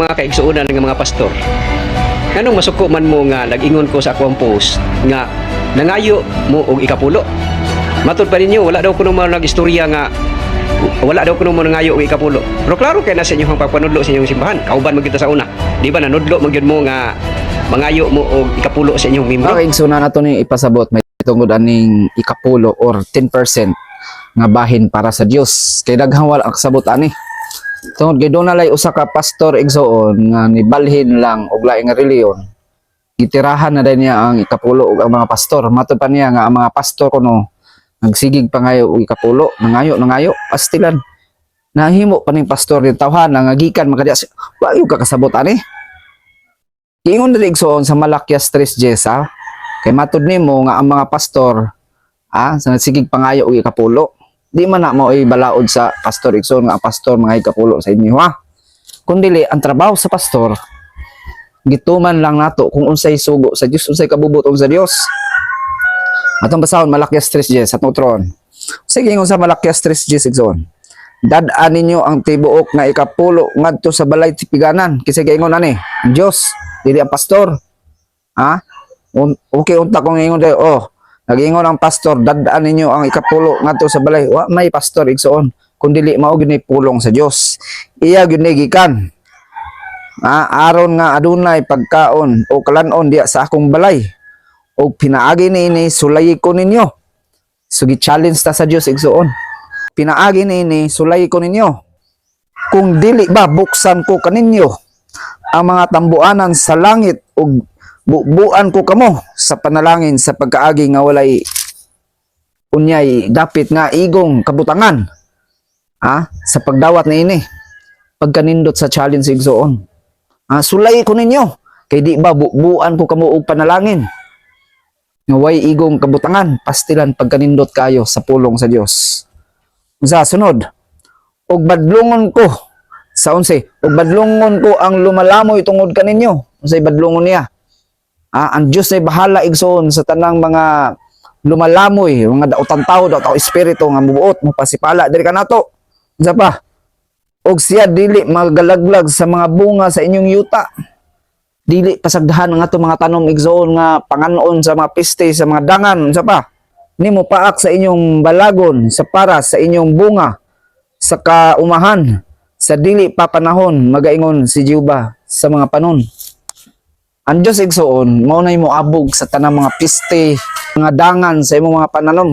mga kaigsuunan ng mga pastor. Anong masuko man mo nga nag-ingon ko sa akong post nga nangayo mo og ikapulo. Matod pa ninyo, wala daw kuno mga nag-istorya nga wala daw kuno mga nangayo og ikapulo. Pero klaro kay na sa inyong pagpanudlo sa inyong simbahan. Kauban man kita sa una. Di ba nanudlo man gyud mo nga mangayo mo og ikapulo sa inyong membro? Okay, so na nato ni ipasabot may tungod aning ikapulo or 10% nga bahin para sa Dios. Kay daghang wala ang kasabot ani. Tungod kay doon nalay usa ka pastor igsoon nga nibalhin lang og laing nga reliyon. Gitirahan na din niya ang ikapulo ug ang mga pastor. Matod pa niya nga ang mga pastor kuno nagsigig pa ngayo og ikapulo, nangayo pastilan. Nahimo pa ning pastor din tawhan nga gikan makadiya. Wa gyud ka kasabot ani. Giingon diri igsoon sa Malakias 3:10 ha. Kay matod nimo nga ang mga pastor sa nagsigig pa ngayo og ikapulo. Di man na mo ay balaod sa pastor igsoon nga pastor mga ikapulo sa inyo ha. Kundili ang trabaho sa pastor gituman lang nato kung unsay sugo sa Dios, unsay kabubuton sa Dios. Atong basahon Malakias 3:10 sa totron. Sige ingon sa Malakias 3:10 igsoon. Dad-an ninyo ang tibuok nga ikapulo ngadto sa balay tipiganan. Kasi ingon ani, ang Dios, dili ang pastor. Ha? Okay unta kong ingon dayo, nag-ingon ang pastor, dadaan ninyo ang ikapulo ngadto sa balay. Wa may pastor igsoon, kundi mao gyud ni pulong sa Dios. Iya gyud ni gikan. Aron nga adunay pagkaon o kalanon diya sa akong balay. O pinaagi ni sulay ko ninyo. So gi-challenge ta sa Dios igsoon. Pinaagi ni sulay ko ninyo. Kung dili ba buksan ko kaninyo ang mga tambuanan sa langit ug bubuan ko kamo sa panalangin sa pagkaagi nga walay unyay dapit nga igong kabutangan sa pagdawat ni ini pagkanindot sa challenge igsoon. Sulay ko ninyo kay di ba bubuan ko kamo og panalangin nga way igong kabutangan pastilan pagkanindot kayo sa pulong sa Dios. Sa sunod, og badlungon ko sa 11, og badlungon ko ang lumalamoy tungod kaninyo. Unsay badlungon niya? Ang Diyos ay bahala igsoon sa tanang mga lumalamoy, mga daotang tao, daotang espiritu nga mubuot, mapasipala diri kanato. Unsa pa? Og siya dili magalaglag sa mga bunga sa inyong yuta. Dili pasagdahan ang ato mga tanom igsoon nga panganon sa mga piste, sa mga dangan. Unsa pa? Nimo paak sa inyong balagon, sa para sa inyong bunga, sa kaumahan, sa dili pa panahon, magaingon si Jehova sa mga panon. Ang Diyos igsoon, mao na mo abog sa tanang mga piste, mga dangan sa imong mga pananom.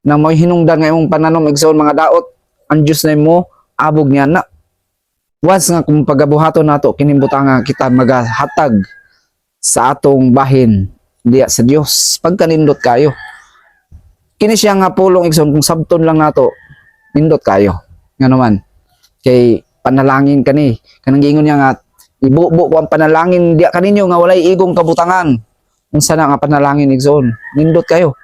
Na mo hinungdan nga imong pananom igsoon mga daot, ang Diyos na mo abog niya na. Once nga kung pagabuhaton nato kinimbutan nga kita magahatag sa atong bahin diya sa Dios pagkanindot kayo. Kini siya nga pulong igsoon kung sabton lang nato nindot kayo. Nga naman kay panalangin kani kanang giingon niya nga ibubo ko ang panalangin diya kaninyo nga walay igong kabutangan. Unsa na nga panalangin igsoon nindot kayo.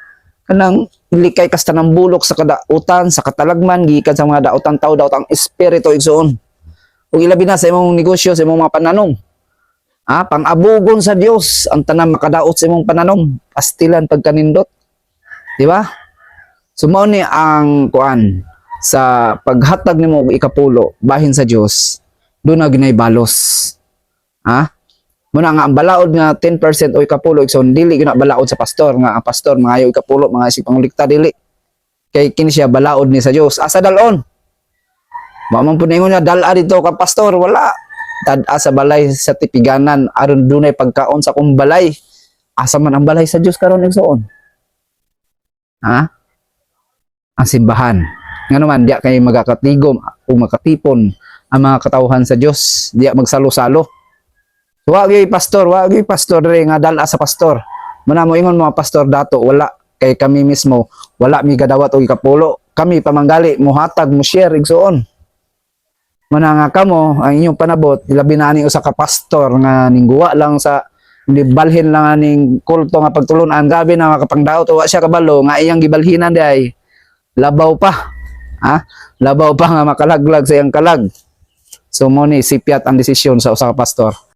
Kanang ilikay kasta ng bulok sa kadautan, sa katalagman gikan sa mga daotang tao, daotang espiritu igsoon. Ug ilabi na sa imong negosyo, sa imong mga pananom. Pang-abugon sa Dios ang tanang makadaot sa imong pananom, pastilan pagkanindot. Di ba? So mao ni ang kuan sa paghatag nimo og ikapulo bahin sa Dios, do na ginay balos. Muna nga ang balaod nga 10% o ikapulo igsoon dili gyud na balaod sa pastor nga ang pastor mangayo ikapulo mga isig pangulikta dili. Kay kini siya balaod ni sa Dios. Asa dalon? Wa man pud ingon niya dal-a dito ka pastor, wala. Tad-a sa balay sa tipiganan aron dunay pagkaon sa kong balay. Asa man ang balay sa Dios karon igsoon? Ang simbahan. Nga naman diya kay magakatigom o makatipon ang mga katawhan sa Dios, diya magsalo-salo. Wa gyud pastor diri nga dal-a sa pastor. Muna mo ingon mga pastor dato wala kay kami mismo wala mi gadawat og ikapulo. Kami pamanggali mo hatag mo share igsoon. Muna nga kamo ang inyong panabot ilabi na ani usa ka pastor nga ningguwa lang sa balhin lang aning kulto nga pagtulunan gabi na makapangdaot wa siya kabalo nga iyang gibalhinan day labaw pa. Labaw pa nga makalaglag sa iyang kalag. So mo ni sipiat ang desisyon sa usa ka pastor.